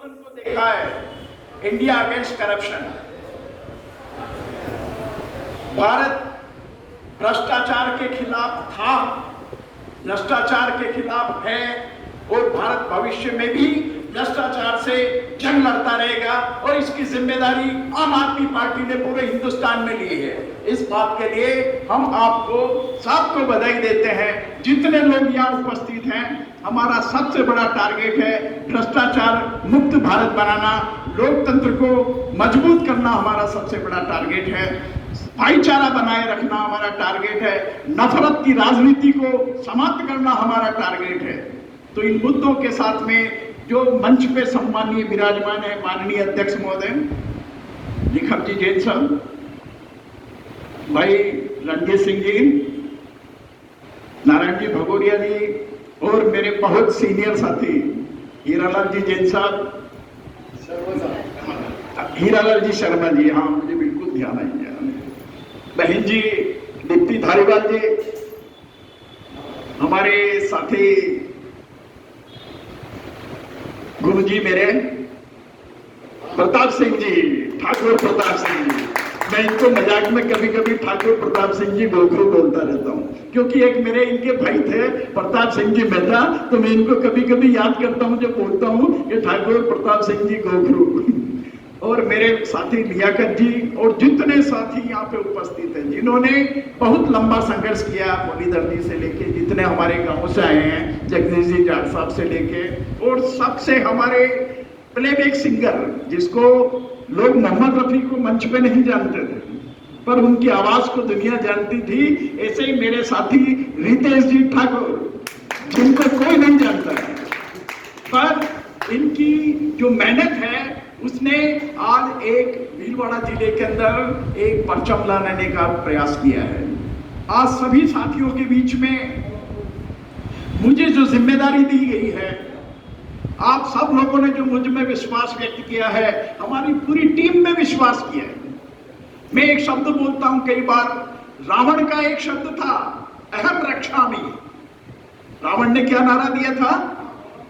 आंदोलन को देखा है, इंडिया अगेंस्ट करप्शन। भारत भ्रष्टाचार के खिलाफ था, भ्रष्टाचार के खिलाफ है और भारत भविष्य में भी भ्रष्टाचार से जंग लड़ता रहेगा और इसकी जिम्मेदारी आम आदमी पार्टी ने पूरे हिंदुस्तान में ली है। इस बात के लिए हम आपको सबको बधाई देते हैं। जितने लोग यहाँ उपस्थित हैं, हमारा सबसे बड़ा टारगेट है भ्रष्टाचार मुक्त भारत बनाना, लोकतंत्र को मजबूत करना हमारा सबसे बड़ा टारगेट है, भाईचारा बनाए रखना हमारा टारगेट है, नफरत की राजनीति को समाप्त करना हमारा टारगेट है। तो इन मुद्दों के साथ में जो मंच पे सम्मानीय विराजमान है माननीय अध्यक्ष महोदय निखम जी जैन साहब, भाई रणजीत सिंह जी, नारायण जी भगोरिया जी और मेरे बहुत सीनियर साथी हीरालाल जी जैन साहब, हीरालाल जी शर्मा जी, हाँ मुझे बिल्कुल ध्यान आई है, बहन जी दीप्ति धारीवाल जी, हमारे साथी गुरु जी मेरे प्रताप सिंह जी, ठाकुर प्रताप सिंह जी, मैं इनको मजाक में कभी कभी ठाकुर प्रताप सिंह जी गोखरू बोलता रहता हूँ, क्योंकि एक मेरे इनके भाई थे प्रताप सिंह जी मेहता, तो मैं इनको कभी कभी याद करता हूँ जब बोलता हूँ कि ठाकुर प्रताप सिंह जी गोखरू। और मेरे साथी लियाकत जी और जितने साथी यहाँ पे उपस्थित हैं जिन्होंने बहुत लंबा संघर्ष किया, मुरलीधर जी से लेके जितने हमारे गांव से आए हैं, जगदीश जी जाट साहब से लेके और सबसे हमारे प्लेबैक सिंगर जिसको लोग मोहम्मद रफी को मंच पे नहीं जानते थे पर उनकी आवाज को दुनिया जानती थी, ऐसे ही मेरे साथी रितेश जी ठाकुर जिनको कोई नहीं जानता है, पर इनकी जो मेहनत है उसने आज एक भीलवाड़ा जिले के अंदर एक परचम लाने का प्रयास किया है। आज सभी साथियों के बीच में मुझे जो जिम्मेदारी दी गई है, आप सब लोगों ने जो मुझ में विश्वास व्यक्त किया है, हमारी पूरी टीम में विश्वास किया है। मैं एक शब्द बोलता हूं कई बार, रावण का एक शब्द था अहम रक्षामि। रावण ने क्या नारा दिया था?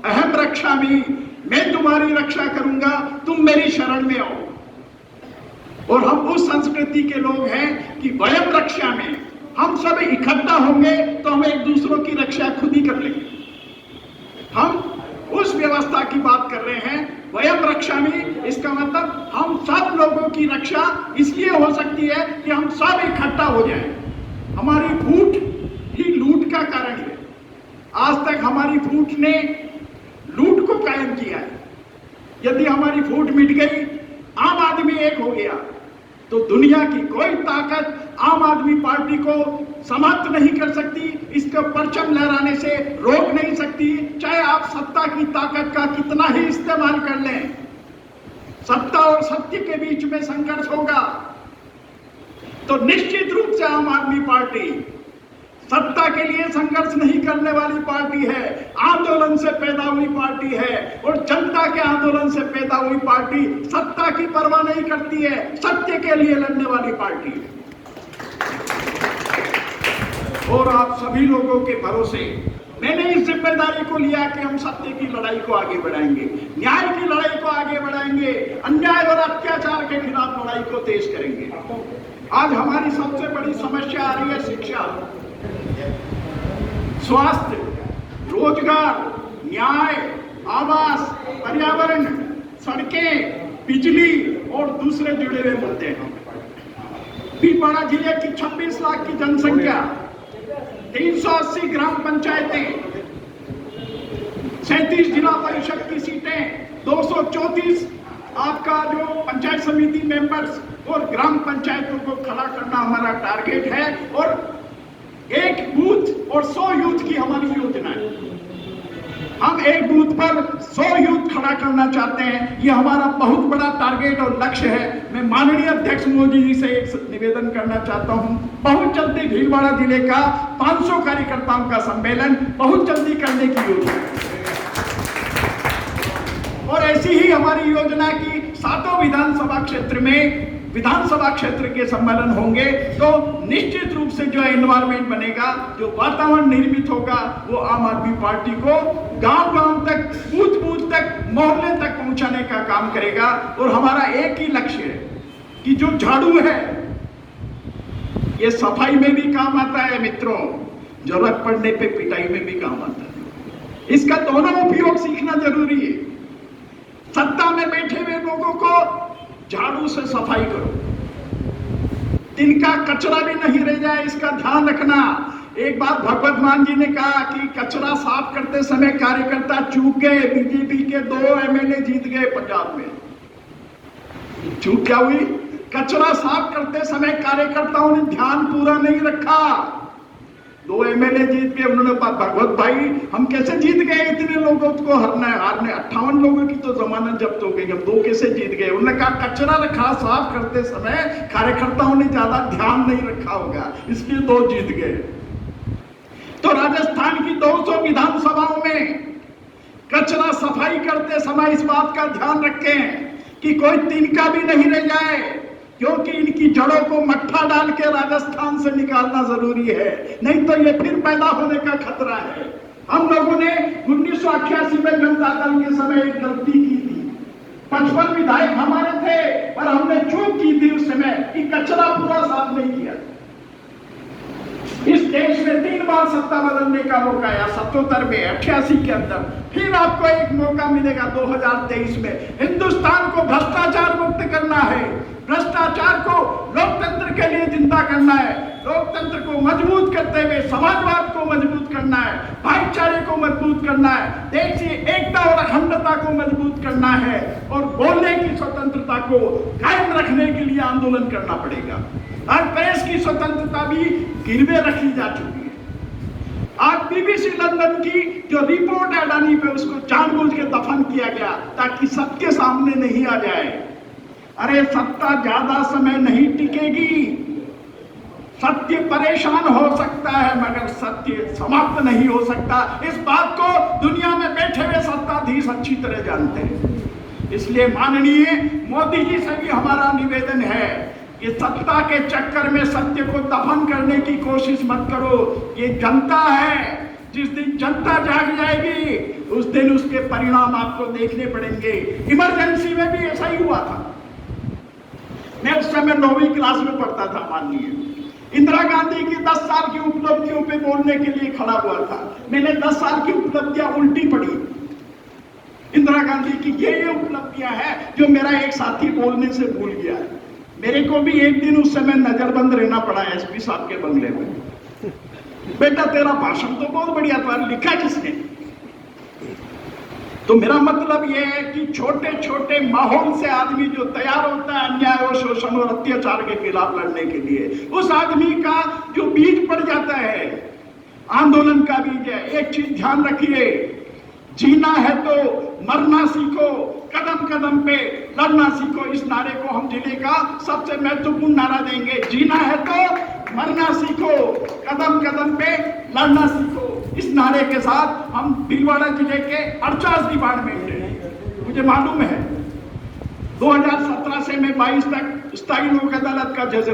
अहम रक्षामि, मैं तुम्हारी रक्षा करूंगा, तुम मेरी शरण में आओ। और हम उस संस्कृति के लोग हैं कि वयम रक्षा में, हम सब इकट्ठा होंगे तो हम एक दूसरों की रक्षा खुद ही कर लेंगे। हम उस व्यवस्था की बात कर रहे हैं, वयम रक्षा में, इसका मतलब हम सब लोगों की रक्षा इसलिए हो सकती है कि हम सब इकट्ठा हो जाएं। हमारी फूट ही लूट का कारण है। आज तक हमारी फूट ने लूट को कायम किया है। यदि हमारी फूट मिट गई, आम आदमी एक हो गया, तो दुनिया की कोई ताकत आम आदमी पार्टी को समाप्त नहीं कर सकती, इसका परचम लहराने से रोक नहीं सकती। चाहे आप सत्ता की ताकत का कितना ही इस्तेमाल कर लें, सत्ता और सत्य के बीच में संघर्ष होगा। तो निश्चित रूप से आम आदमी पार्टी सत्ता के लिए संघर्ष नहीं करने वाली पार्टी है, आंदोलन से पैदा हुई पार्टी है और जनता के आंदोलन से पैदा हुई पार्टी सत्ता की परवाह नहीं करती है, सत्य के लिए लड़ने वाली पार्टी है। और आप सभी लोगों के भरोसे मैंने इस जिम्मेदारी को लिया कि हम सत्य की लड़ाई को आगे बढ़ाएंगे, न्याय की लड़ाई को आगे बढ़ाएंगे, अन्याय और अत्याचार के खिलाफ लड़ाई को तेज करेंगे। आज हमारी सबसे बड़ी समस्या आ रही है शिक्षा, स्वास्थ्य, रोजगार, न्याय, आवास, पर्यावरण, सड़कें, बिजली और दूसरे जुड़े हुए मुद्दे हैं। भीलवाड़ा जिले की 26 लाख की जनसंख्या, 380 ग्राम पंचायतें, 37 जिला परिषद की सीटें, 234 आपका जो पंचायत समिति मेंबर्स और ग्राम पंचायतों को खड़ा करना हमारा टारगेट है। और एक बूथ और 100 यूथ की हमारी योजना है। हम एक बूथ पर 100 यूथ खड़ा करना चाहते हैं, ये हमारा बहुत बड़ा टारगेट और लक्ष्य है। मैं माननीय अध्यक्ष मोदी जी से एक निवेदन करना चाहता हूं, बहुत जल्दी भीलवाड़ा जिले का 500 कार्यकर्ताओं का सम्मेलन बहुत जल्दी करने की योजना है। और ऐसी ही हमारी योजना की 7 विधानसभा क्षेत्र में विधानसभा क्षेत्र के सम्मेलन होंगे, तो निश्चित रूप से जो एनवायरमेंट बनेगा, जो वातावरण निर्मित होगा, वो आम आदमी पार्टी को गांव-गांव तक, बूथ-बूथ तक, मोहल्ले तक पहुंचाने का काम करेगा। और हमारा एक ही लक्ष्य है कि जो झाड़ू है ये सफाई में भी काम आता है मित्रों, जरूरत पड़ने पे पिटाई में भी काम आता है। इसका दोनों उपयोग सीखना जरूरी है। सत्ता में बैठे हुए लोगों को झाड़ू से सफाई करो, तिनका कचरा भी नहीं रह जाए, इसका ध्यान रखना। एक बार भगवत मान जी ने कहा कि कचरा साफ करते समय कार्यकर्ता चूक गए। बीजेपी के 2 एमएलए जीत गए पंजाब में। चूक क्या हुई? कचरा साफ करते समय कार्यकर्ताओं ने ध्यान पूरा नहीं रखा। 2 एमएलए जीत गए। उन्होंने भगवत भाई हम कैसे जीत गए, इतने लोगों को हारने 58 लोगों की तो जमानत जब्त हो गई, हम 2 कैसे जीत गए? उन्होंने कहा कचरा रखा साफ करते समय कार्यकर्ताओं ने ज्यादा ध्यान नहीं रखा होगा, इसलिए 2 जीत गए। तो राजस्थान की 200 विधानसभाओं में कचरा सफाई करते समय इस बात का ध्यान रखें कि कोई तिनका भी नहीं रह जाए, क्योंकि इनकी जड़ों को मट्ठा डाल के राजस्थान से निकालना जरूरी है, नहीं तो ये फिर पैदा होने का खतरा है। हम लोगों ने 1988 में जनता दल के समय एक गलती की थी। 55 विधायक हमारे थे, पर हमने चूक की थी उस समय कि कचरा पूरा साफ नहीं किया। इस देश में 3 बार सत्ता बदलने का मौका आया, 77 में, 88 के अंदर, फिर आपको एक मौका मिलेगा 2023 में। हिंदुस्तान को भ्रष्टाचार मुक्त करना है, भ्रष्टाचार को लोकतंत्र के लिए जिंदा करना है, लोकतंत्र को मजबूत करते हुए समाजवाद को मजबूत करना है, भाईचारे को मजबूत करना है, देश की एकता और अखंडता को मजबूत करना है, और बोलने की स्वतंत्रता को कायम रखने के लिए आंदोलन करना पड़ेगा। आज प्रेस की स्वतंत्रता भी गिरवे रखी जा चुकी है। आज बीबीसी लंदन की जो रिपोर्ट है अडानी पे, उसको जानबूझ के दफन किया गया ताकि सबके सामने नहीं आ जाए। अरे सत्ता ज्यादा समय नहीं टिकेगी, सत्य परेशान हो सकता है मगर सत्य समाप्त नहीं हो सकता। इस बात को दुनिया में बैठे हुए सत्ताधीश अच्छी तरह जानते हैं। इसलिए माननीय मोदी जी से भी हमारा निवेदन है कि सत्ता के चक्कर में सत्य को दफन करने की कोशिश मत करो। ये जनता है, जिस दिन जनता जाग जाएगी उस दिन उसके परिणाम आपको देखने पड़ेंगे। इमरजेंसी में भी ऐसा ही हुआ था। मैं उस समय 9वीं क्लास में पढ़ता था। माननीय इंदिरा गांधी की 10 साल की उपलब्धियों पे बोलने के लिए खड़ा हुआ था। मैंने 10 साल की उपलब्धियां उल्टी पढ़ी। इंदिरा गांधी की ये उपलब्धियां हैं जो मेरा एक साथी बोलने से भूल गया है। मेरे को भी एक दिन उस समय नजरबंद रहना पड़ा एसपी साहब के बंगले में। बेटा तेरा भाषण तो बहुत बढ़िया था, लिखा किसने? तो मेरा मतलब यह है कि छोटे छोटे माहौल से आदमी जो तैयार होता है अन्याय और शोषण और अत्याचार के खिलाफ लड़ने के लिए, उस आदमी का जो बीज पड़ जाता है, आंदोलन का बीज है। एक चीज ध्यान रखिए, जीना है तो मरना सीखो, कदम कदम पे लड़ना सीखो। इस नारे को हम जिले का सबसे महत्वपूर्ण नारा देंगे। जीना है तो मरना सीखो, कदम कदम पे लड़ना सीखो। इस नारे के साथ हम भीलवाड़ा जिले के 48 डिपार्टमेंट हैं। मुझे मालूम है 2017 से मैं 22 तक स्थायी लोक अदालत का जज रहा।